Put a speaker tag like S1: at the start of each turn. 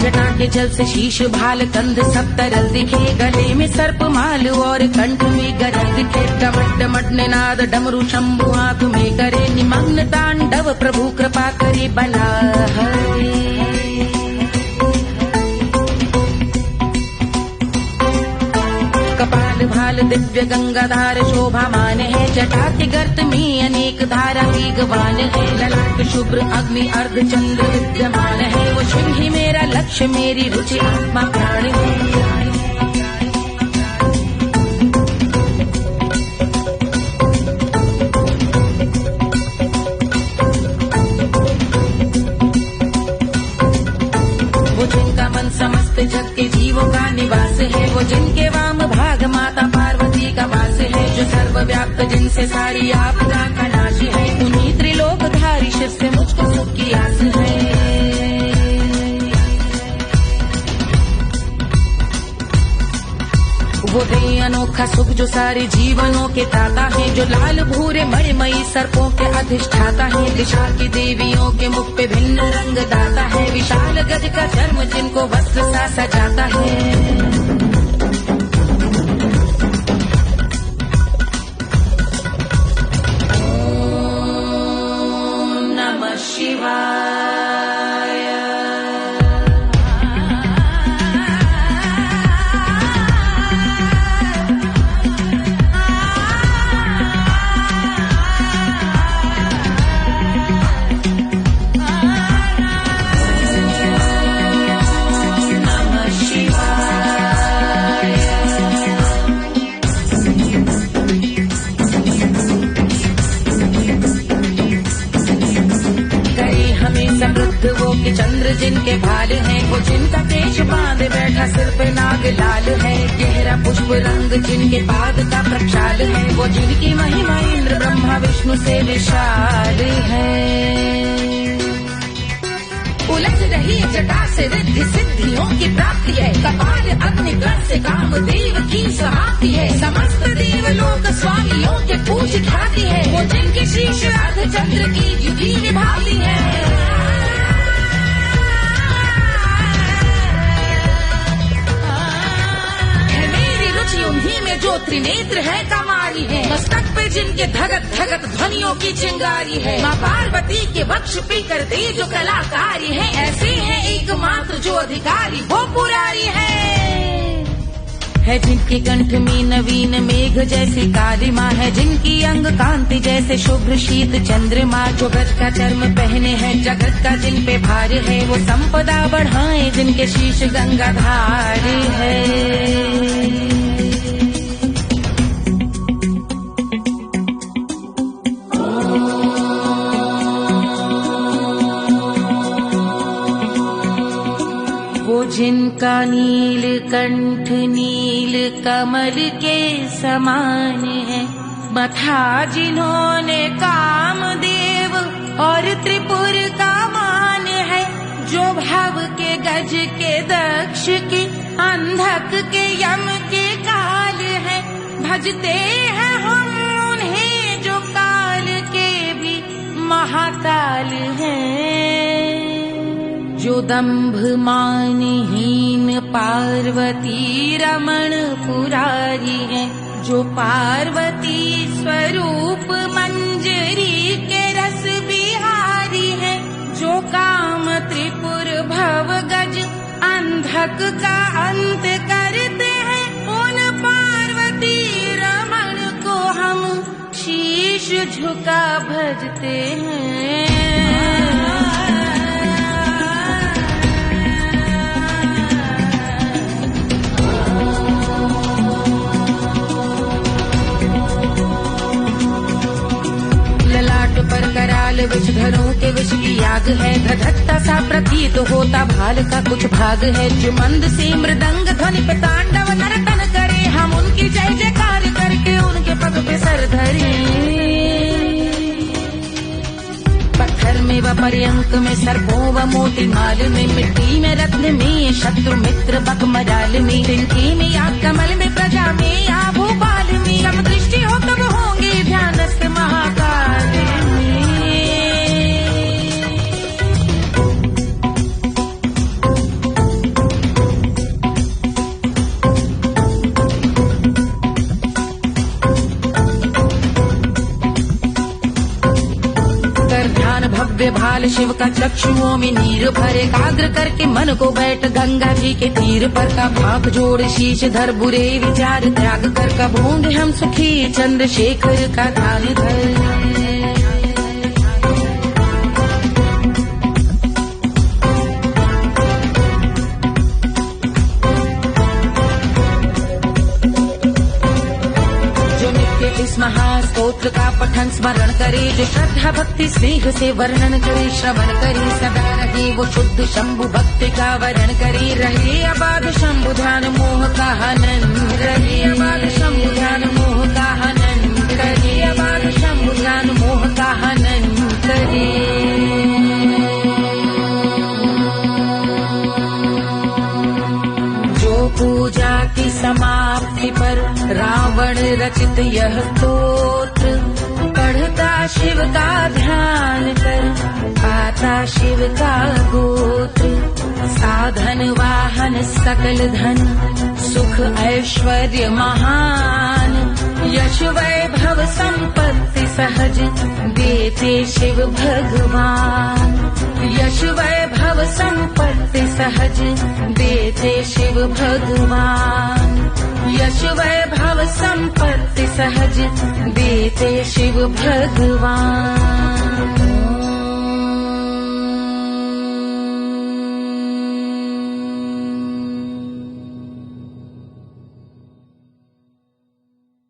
S1: जटा के जल से शीश भाल कंध सब तरल दिखे, गले में सर्प माल और कंठ में गरल दिखे। डमट डमट निनाद डमरू शंभु हाथ में करे, निमग्न तांडव प्रभु कृपा करे बला हरे। कपाल भाल दिव्य गंगाधार शोभामान है, जटा के गर्त में अनेक धारा वेगवान है। ललाट शुभ्र अग्नि अर्ध चंद्र विद्यमान है, वो शिव ही मेरा लक्ष्य मेरी रुचि आत्मा प्राण है। वो जिनका मन समस्त जग के जीवों का निवास है, वो जिनके वाम भाग माता पार्वती का वास है। जो सर्वव्याप्त जिनसे सारी आपदा का नाश है, उन्हीं त्रिलोकधारी शिव से मुझको सुख की आस है। वो दे अनोखा सुख जो सारे जीवनों के दाता है, जो लाल भूरे मणिमयी सर्पों के अधिष्ठाता है। दिशा की देवियों के मुख पे भिन्न रंग दाता है, विशाल गज का चर्म जिनको वस्त्र सा सजाता है। वो कि चंद्र जिनके भाल हैं, वो जिनका केश बांधे बैठा सिर पे नाग लाल है। गहरा पुष्प रंग जिनके पाद का प्रक्षाल है, वो जिनकी महिमा इंद्र ब्रह्मा विष्णु से विशाल है। उलझ रही जटा से रिद्धि सिद्धियों की प्राप्ति है, कपाल अग्नि गण से कामदेव की समाप्ति है। समस्त देवलोक स्वामियों के पूज ख्याति है, वो जिनके शीश अर्ध चंद्र की युगी विभाती है। उन्हीं में जो त्रिनेत्र है कमारी है, मस्तक पे जिनके धगत धगत ध्वनियों की चिंगारी है। माँ पार्वती के वक्ष पे करते जो कलाकारी है, ऐसे है एकमात्र जो अधिकारी वो पुरारी है। जिनके कंठ में नवीन मेघ जैसी काली माँ है, जिनकी अंग कांति जैसे शुभ्र शीत चंद्रमा। जो गज का चर्म पहने हैं जगत का जिन पे भार है, वो संपदा बढ़ाए जिनके शीश गंगाधार है। जिनका नील कंठ नील कमल के समान है, मथा जिन्होंने कामदेव और त्रिपुर का मान है। जो भव के गज के दक्ष के अंधक के यम के काल है, भजते हैं हम उन्हें जो काल के भी महाकाल हैं। जो दंभ मानहीन पार्वती रमण पुरारी है, जो पार्वती स्वरूप मंजरी के रस बिहारी है। जो काम त्रिपुर भव गज अंधक का अंत करते हैं, उन पार्वती रमण को हम शीश झुका भजते हैं। पर कराल विषधरों के विष की आग है, धधकता सा प्रतीत होता भाल का कुछ भाग है। जो मंद से मृदंग ध्वनि पे तांडव नर्तन करे, हम उनकी जय जयकार करके उनके पग पे सर धरे। पत्थर में व पर्यंक में सर्पों व मोती माल में, मिट्टी में रत्न में शत्रु मित्र बक मजाल में, तिनके में या कमल में प्रजा में या भोपाल में। जब दृष्टि हो तब होंगे ध्यानस्थ महाकाल में। लाल शिव का चक्षुओं में नीर भरे, एकाग्र करके मन को बैठ गंगा जी के तीर पर का भाग जोड़ शीश धर बुरे विचार त्याग कर कब होंगे हम सुखी चंद्रशेखर का ध्यान धर। इस महास्तोत्र का पठन स्मरण करे, जो श्रद्धा भक्ति स्नेह से वर्णन करे, श्रवण करे सदा रहे वो शुद्ध शंभु भक्ति का वरण करे, रहे अबाध शंभु ध्यान मोह का हनन, रहे अबाध शंभु ध्यान मोह का हनन, रहे अबाध शंभु ध्यान मोह का हनन करे। पूजा की समाप्ति पर रावण रचित यह स्तोत्र, पढ़ता शिव का ध्यान कर पाता शिव का गोत्र, साधन वाहन सकल धन सुख ऐश्वर्य महान, यश वैभव संपत्ति सहज देते शिव भगवान, यश वैभव संपत्ति सहज देते शिव भगवान, यश वैभव संपत्ति सहज देते शिव भगवान।